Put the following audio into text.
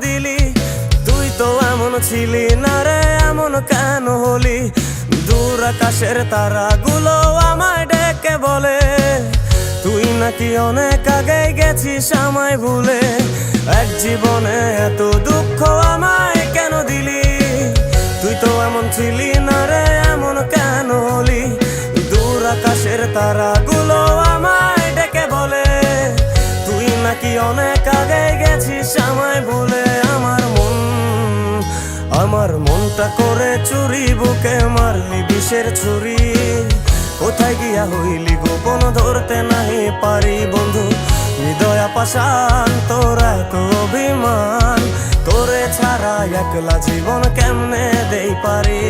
দিলি? তুই তো এমন ছিলি না রে, এমন কেন হলি? দূর আকাশের তারাগুলো আমায় ডেকে বলে তুই নাকি অনেক আগে গেছিস আমায় ভুলে। এক জীবনে এত দুঃখ আমায় কেন দিলি? তুই তো এমন ছিলি না রে, এমন কেন হলি? দূর আকাশের তারাগুলো আমায় ডেকে বলে তুই নাকি অনেক আগে গেছিস আমায় ভুলে। আমার মনটা করে চুরি, বুকে মারলি বিষের ছুরি। কোথায় গিয়া হইলি গোপন ধরতে নাহি পারি বন্ধু। হৃদয় পাষাণ তোর এত অভিমান, তোরে ছাড়া একলা জীবন কেমনে দেই পারি।